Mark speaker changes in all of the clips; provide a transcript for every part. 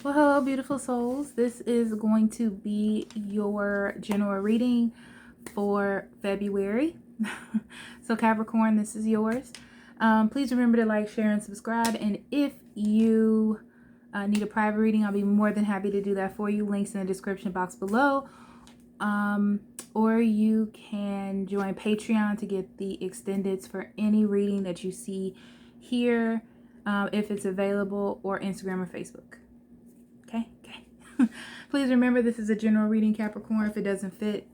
Speaker 1: Well, hello, beautiful souls. This is going to be your general reading for February. So Capricorn, this is yours. Please remember to like, share, and subscribe. And if you need a private reading, I'll be more than happy to do that for you. Links in the description box below. Or you can join Patreon to get the extendeds for any reading that you see here, if it's available, or Instagram or Facebook. Okay. Please remember, this is a general reading, Capricorn. If it doesn't fit,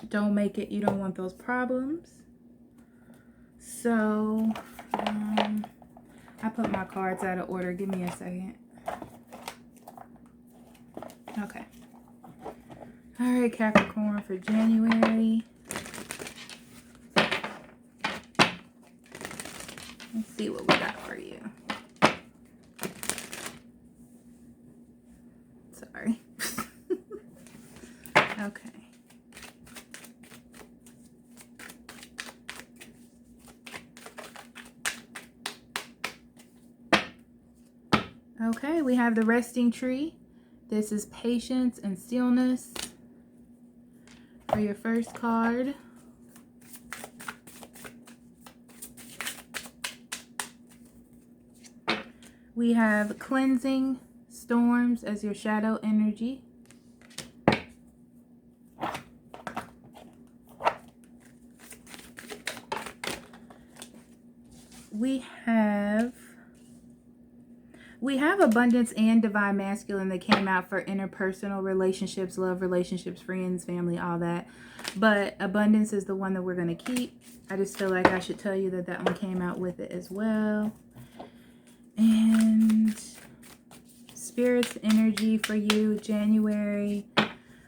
Speaker 1: don't make it. You don't want those problems. So, I put my cards out of order. Give me a second. Okay. All right, Capricorn, for January. Let's see what we got for you. Sorry. Okay. Okay, we have the resting tree. This is patience and stillness for your first card. We have cleansing storms as your shadow energy. We have abundance and divine masculine that came out for interpersonal relationships, love relationships, friends, family, all that. But abundance is the one that we're going to keep. I just feel like I should tell you that that one came out with it as well. And Spirit's energy for you, January.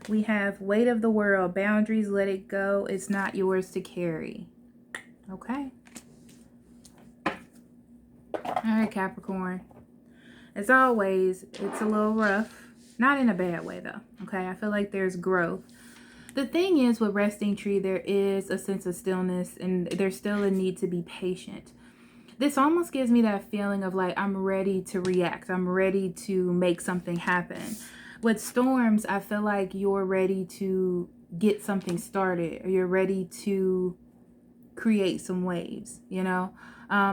Speaker 1: We have weight of the world, boundaries, let it go. It's not yours to carry. Okay. All right, Capricorn. As always, it's a little rough. Not in a bad way, though. Okay, I feel like there's growth. The thing is, with resting tree, there is a sense of stillness, and there's still a need to be patient. This almost gives me that feeling of like, I'm ready to react. I'm ready to make something happen. With storms, I feel like you're ready to get something started. Or you're ready to create some waves, you know?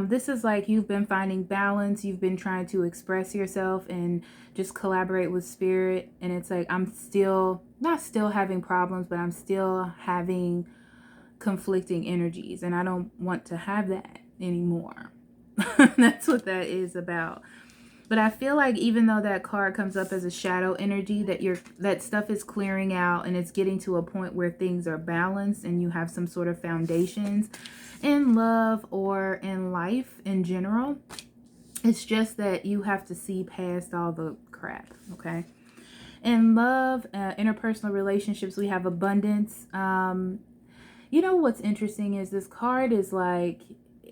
Speaker 1: This is like you've been finding balance. You've been trying to express yourself and just collaborate with spirit. And it's like, I'm still, not still having problems, but I'm still having conflicting energies. And I don't want to have that anymore. That's what that is about. But I feel like even though that card comes up as a shadow energy, that stuff is clearing out and it's getting to a point where things are balanced and you have some sort of foundations in love or in life in general. It's just that you have to see past all the crap, okay? In love, interpersonal relationships, we have abundance. You know what's interesting is this card is like,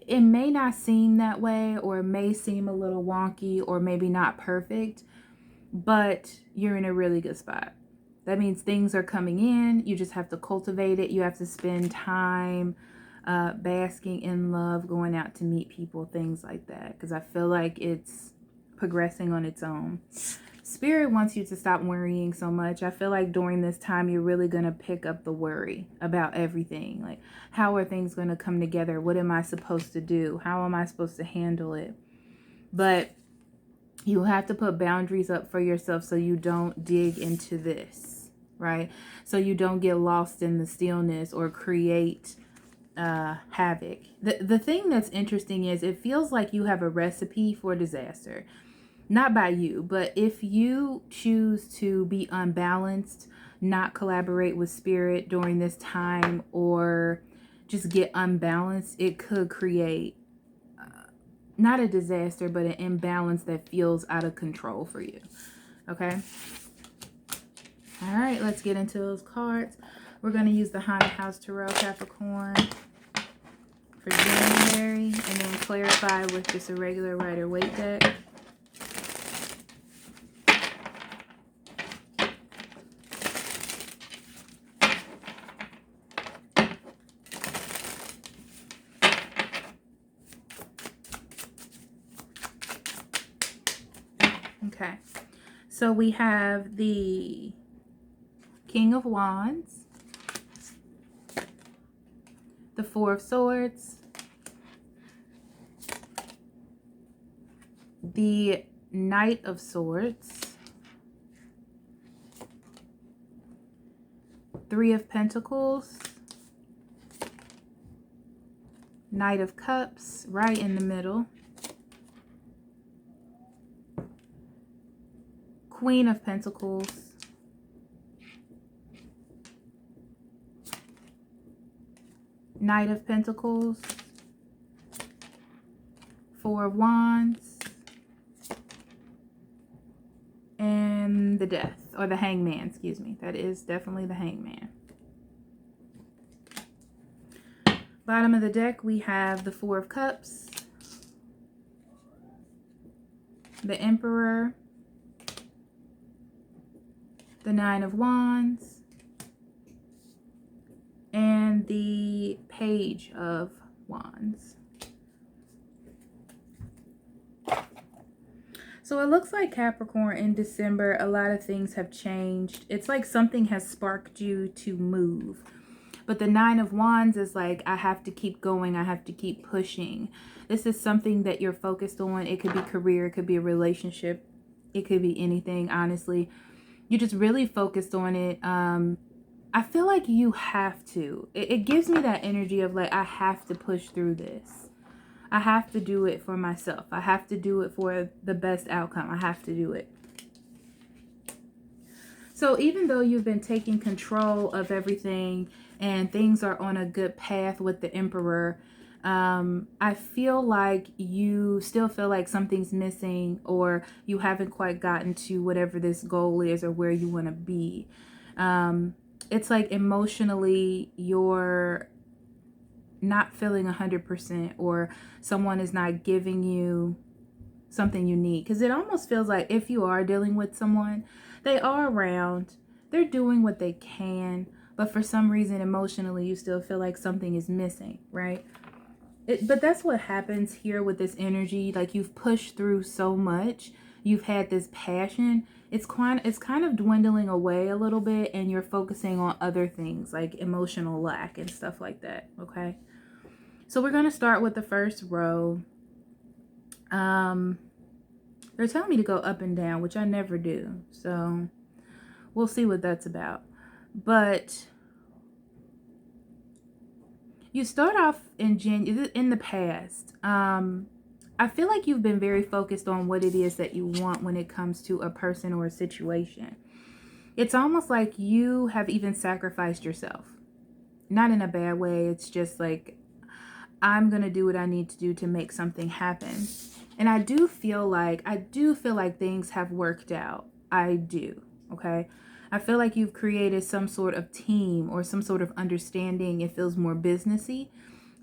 Speaker 1: it may not seem that way, or it may seem a little wonky, or maybe not perfect, but you're in a really good spot. That means things are coming in. You just have to cultivate it. You have to spend time basking in love, going out to meet people, things like that. Because I feel like it's progressing on its own. Spirit wants you to stop worrying so much. I feel like during this time, you're really going to pick up the worry about everything. Like, how are things going to come together? What am I supposed to do? How am I supposed to handle it? But you have to put boundaries up for yourself so you don't dig into this, right? So you don't get lost in the stillness or create havoc. The thing that's interesting is it feels like you have a recipe for disaster. Not by you, but if you choose to be unbalanced, not collaborate with spirit during this time, or just get unbalanced, it could create not a disaster, but an imbalance that feels out of control for you. Okay? All right, let's get into those cards. We're going to use the Haunted House Tarot, Capricorn, for January, and then clarify with just a regular Rider-Waite deck. Okay. So we have the King of Wands, the Four of Swords, the Knight of Swords, Three of Pentacles, Knight of Cups right in the middle, Queen of Pentacles, Knight of Pentacles, Four of Wands, and the Death, or the Hangman, excuse me. That is definitely the Hangman. Bottom of the deck, we have the Four of Cups, the Emperor, the Nine of Wands, and the Page of Wands. So it looks like Capricorn in December, a lot of things have changed. It's like something has sparked you to move. But the Nine of Wands is like, I have to keep going. I have to keep pushing. This is something that you're focused on. It could be career. It could be a relationship. It could be anything, honestly. You're just really focused on it. I feel like you have to. It gives me that energy of like, I have to push through this. I have to do it for myself. I have to do it for the best outcome. I have to do it. So even though you've been taking control of everything and things are on a good path with the Emperor, I feel like you still feel like something's missing, or you haven't quite gotten to whatever this goal is or where you want to be. It's like emotionally you're not feeling 100%, or someone is not giving you something you need. Because it almost feels like if you are dealing with someone, they are around, they're doing what they can, but for some reason emotionally you still feel like something is missing, right? But that's what happens here with this energy. Like, you've pushed through so much, you've had this passion, it's kind of dwindling away a little bit, and you're focusing on other things like emotional lack and stuff like that. Okay, so we're going to start with the first row. They're telling me to go up and down, which I never do, so we'll see what that's about. But you start off in the past. I feel like you've been very focused on what it is that you want when it comes to a person or a situation. It's almost like you have even sacrificed yourself. Not in a bad way. It's just like, I'm going to do what I need to do to make something happen. And I do feel like things have worked out. I do. Okay. I feel like you've created some sort of team or some sort of understanding. It feels more businessy.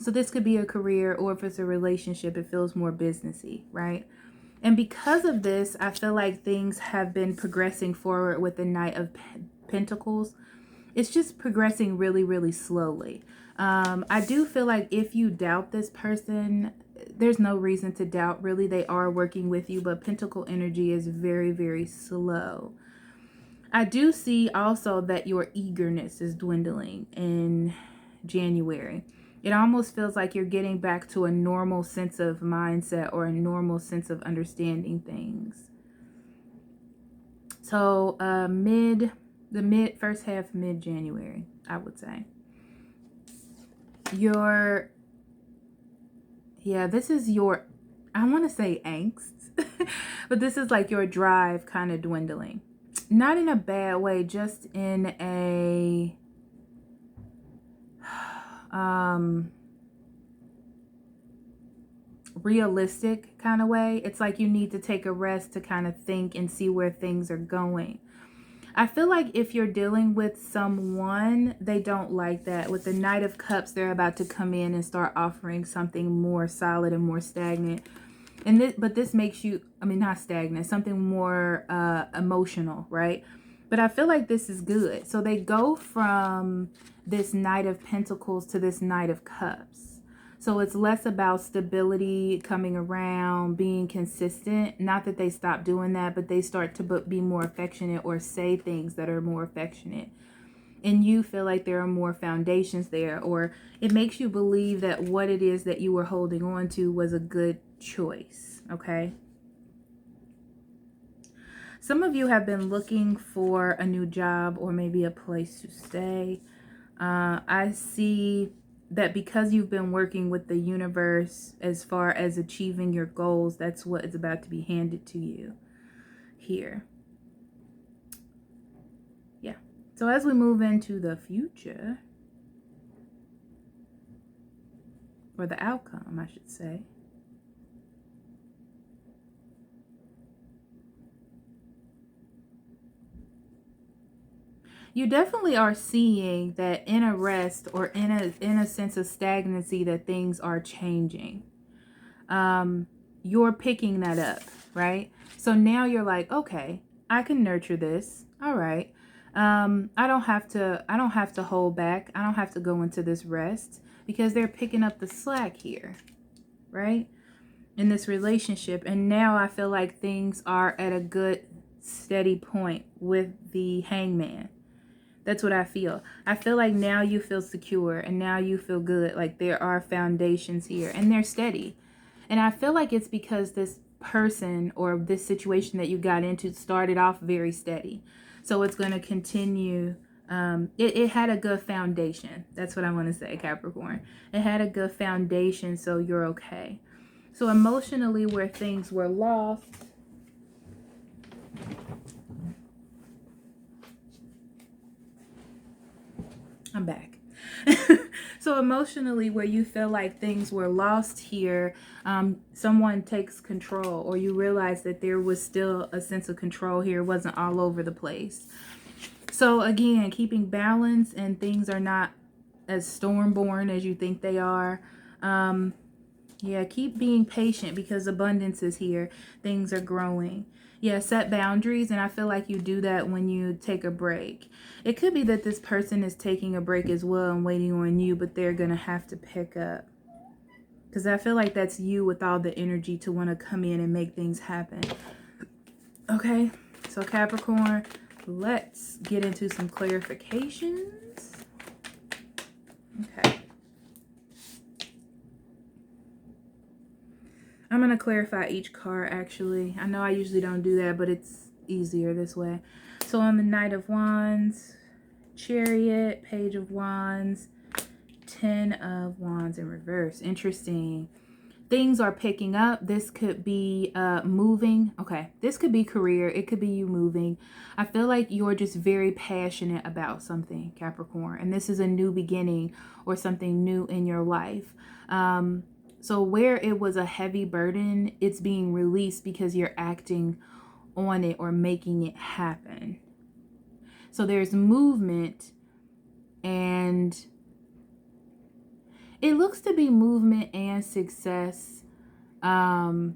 Speaker 1: So this could be a career, or if it's a relationship, it feels more businessy, right? And because of this, I feel like things have been progressing forward with the Knight of Pentacles. It's just progressing really, really slowly. I do feel like if you doubt this person, there's no reason to doubt, really. They are working with you, but Pentacle energy is very, very slow. I do see also that your eagerness is dwindling in January. It almost feels like you're getting back to a normal sense of mindset, or a normal sense of understanding things. So first half mid-January, I would say. This is your, I want to say angst, but this is like your drive kind of dwindling. Not in a bad way, just in a realistic kind of way. It's like you need to take a rest to kind of think and see where things are going. I feel like if you're dealing with someone, they don't like that. With the Knight of Cups, they're about to come in and start offering something more solid and more stagnant. But this makes you, not stagnant, something more emotional, right? But I feel like this is good. So they go from this Knight of Pentacles to this Knight of Cups. So it's less about stability coming around, being consistent. Not that they stop doing that, but they start to be more affectionate or say things that are more affectionate. And you feel like there are more foundations there, or it makes you believe that what it is that you were holding on to was a good choice, okay? Some of you have been looking for a new job or maybe a place to stay. I see that because you've been working with the universe as far as achieving your goals, that's what is about to be handed to you here. Yeah. So as we move into the future, or the outcome, I should say. You definitely are seeing that in a rest or in a sense of stagnancy that things are changing. You're picking that up, right? So now you're like, okay, I can nurture this. All right. I don't have to hold back. I don't have to go into this rest because they're picking up the slack here, right? In this relationship. And now I feel like things are at a good steady point with the Hangman. That's what I feel. I feel like now you feel secure and now you feel good. Like there are foundations here and they're steady. And I feel like it's because this person or this situation that you got into started off very steady. So it's going to continue. It had a good foundation. That's what I want to say, Capricorn. It had a good foundation, so you're okay. So emotionally, where things were lost, I'm back. So emotionally, where you feel like things were lost here, someone takes control, or you realize that there was still a sense of control here. It wasn't all over the place. So again, keeping balance, and things are not as storm-born as you think they are. Yeah, keep being patient because abundance is here. Things are growing. Yeah, set boundaries, and I feel like you do that when you take a break. It could be that this person is taking a break as well and waiting on you, but they're going to have to pick up. Because I feel like that's you with all the energy to want to come in and make things happen. Okay, so Capricorn, let's get into some clarifications. Okay. I'm going to clarify each card, actually. I know I usually don't do that, but it's easier this way. So on the Knight of Wands, Chariot, Page of Wands, 10 of Wands in reverse. Interesting. Things are picking up. This could be moving. Okay, this could be career. It could be you moving. I feel like you're just very passionate about something, Capricorn. And this is a new beginning or something new in your life. So where it was a heavy burden, it's being released because you're acting on it or making it happen. So there's movement, and it looks to be movement and success. But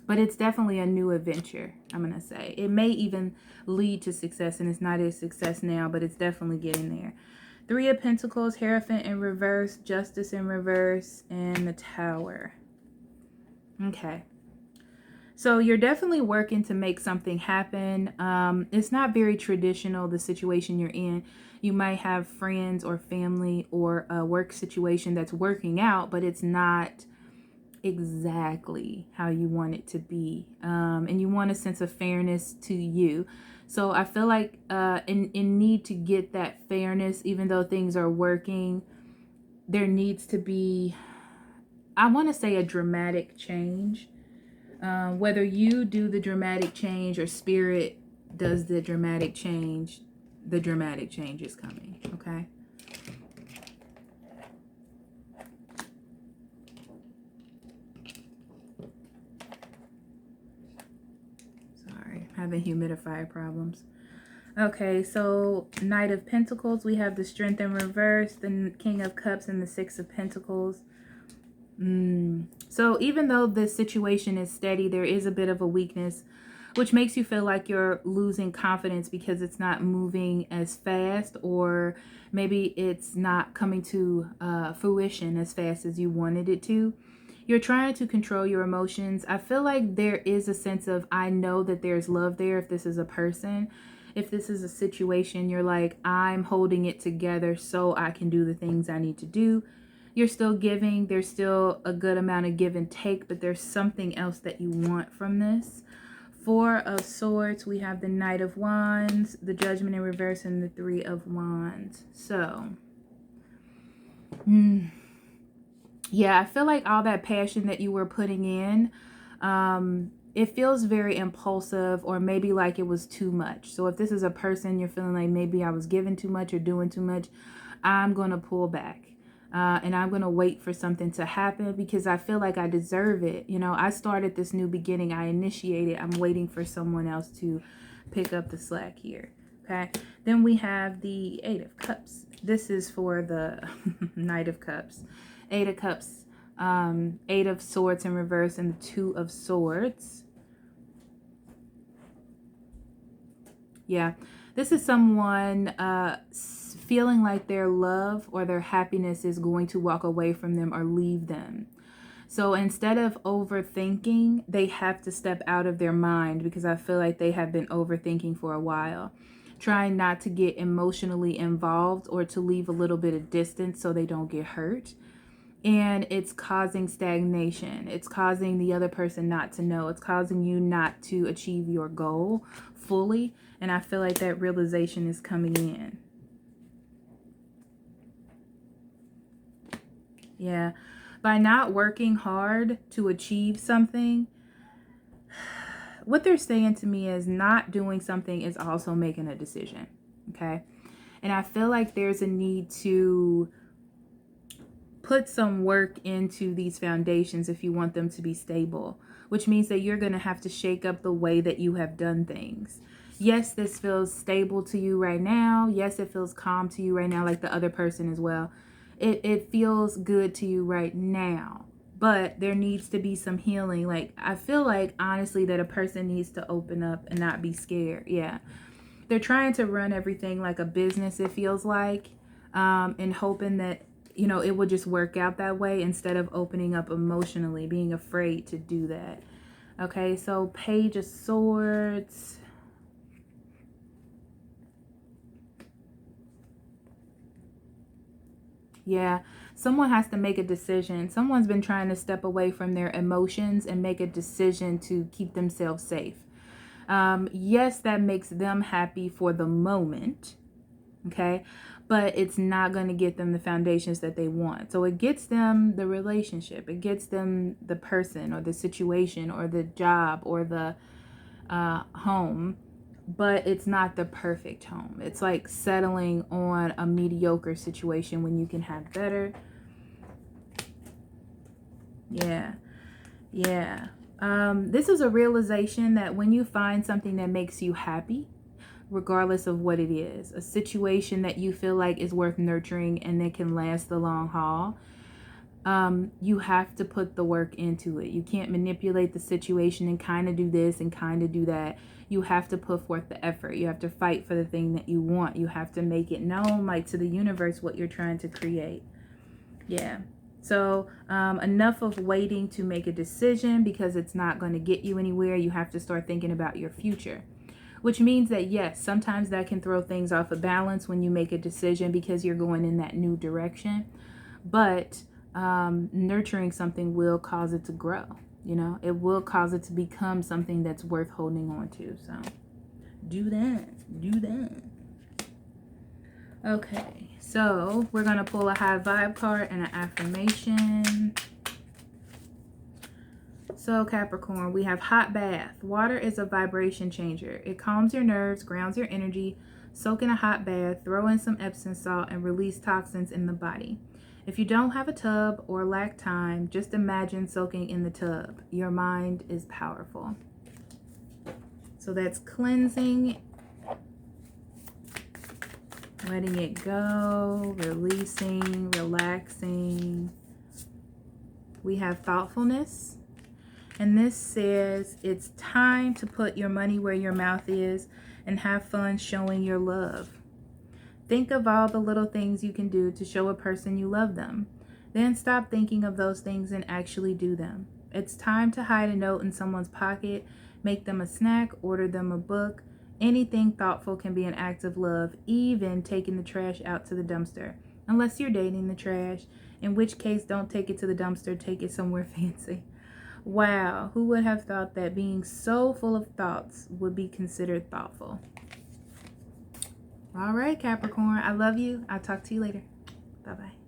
Speaker 1: it's definitely a new adventure, I'm going to say. It may even lead to success, and it's not a success now, but it's definitely getting there. 3 of Pentacles, Hierophant in reverse, Justice in reverse, and the Tower. Okay. So you're definitely working to make something happen. It's not very traditional, the situation you're in. You might have friends or family or a work situation that's working out, but it's not exactly how you want it to be. And you want a sense of fairness to you. So I feel like in need to get that fairness, even though things are working, there needs to be, I want to say, a dramatic change. Whether you do the dramatic change or Spirit does the dramatic change is coming, okay? Sorry, having humidifier problems. Okay, so Knight of Pentacles, we have the Strength in reverse, the King of Cups, and the 6 of Pentacles. So even though this situation is steady, there is a bit of a weakness which makes you feel like you're losing confidence because it's not moving as fast, or maybe it's not coming to fruition as fast as you wanted it to. You're trying to control your emotions. I feel like there is a sense of, I know that there's love there if this is a person. If this is a situation, you're like, I'm holding it together so I can do the things I need to do. You're still giving. There's still a good amount of give and take, but there's something else that you want from this. Four of Swords, we have the Knight of Wands, the Judgment in reverse, and the Three of Wands. So, yeah, I feel like all that passion that you were putting in, it feels very impulsive, or maybe like it was too much. So if this is a person, you're feeling like maybe I was giving too much or doing too much, I'm going to pull back. And I'm going to wait for something to happen because I feel like I deserve it. You know, I started this new beginning. I initiated. I'm waiting for someone else to pick up the slack here. Okay. Then we have the Eight of Cups. This is for the Knight of Cups. Eight of Cups. Eight of Swords in reverse, and the Two of Swords. Yeah. This is someone feeling like their love or their happiness is going to walk away from them or leave them. So instead of overthinking, they have to step out of their mind, because I feel like they have been overthinking for a while, trying not to get emotionally involved or to leave a little bit of distance so they don't get hurt. And it's causing stagnation. It's causing the other person not to know. It's causing you not to achieve your goal fully. And I feel like that realization is coming in. Yeah. By not working hard to achieve something, what they're saying to me is not doing something is also making a decision. Okay. And I feel like there's a need to put some work into these foundations if you want them to be stable, which means that you're going to have to shake up the way that you have done things. Yes, this feels stable to you right now. Yes, it feels calm to you right now, like the other person as well. It feels good to you right now, but there needs to be some healing. Like, I feel like, honestly, that a person needs to open up and not be scared. Yeah. They're trying to run everything like a business, it feels like, and hoping that, you know, it will just work out that way instead of opening up emotionally, being afraid to do that. Okay, so Page of Swords. Yeah, someone has to make a decision. Someone's been trying to step away from their emotions and make a decision to keep themselves safe. Yes, that makes them happy for the moment. Okay, but it's not going to get them the foundations that they want. So it gets them the relationship, it gets them the person or the situation or the job or the home, but it's not the perfect home. It's like settling on a mediocre situation when you can have better. Yeah. This is a realization that when you find something that makes you happy, regardless of what it is, a situation that you feel like is worth nurturing and that can last the long haul, you have to put the work into it. You can't manipulate the situation and kind of do this and kind of do that. You have to put forth the effort. You have to fight for the thing that you want. You have to make it known, like, to the universe what you're trying to create. Yeah. So enough of waiting to make a decision, because it's not going to get you anywhere. You have to start thinking about your future. Which means that, yes, sometimes that can throw things off of balance when you make a decision because you're going in that new direction. But nurturing something will cause it to grow. You know, it will cause it to become something that's worth holding on to. So do that. Okay, so we're going to pull a high vibe card and an affirmation. So Capricorn, we have hot bath. Water is a vibration changer. It calms your nerves, grounds your energy. Soak in a hot bath, throw in some Epsom salt, and release toxins in the body. If you don't have a tub or lack time, just imagine soaking in the tub. Your mind is powerful. So that's cleansing, letting it go, releasing, relaxing. We have thoughtfulness. And this says it's time to put your money where your mouth is and have fun showing your love. Think of all the little things you can do to show a person you love them. Then stop thinking of those things and actually do them. It's time to hide a note in someone's pocket, make them a snack, order them a book. Anything thoughtful can be an act of love, even taking the trash out to the dumpster. Unless you're dating the trash, in which case don't take it to the dumpster, take it somewhere fancy. Wow, who would have thought that being so full of thoughts would be considered thoughtful? All right, Capricorn, I love you. I'll talk to you later. Bye-bye.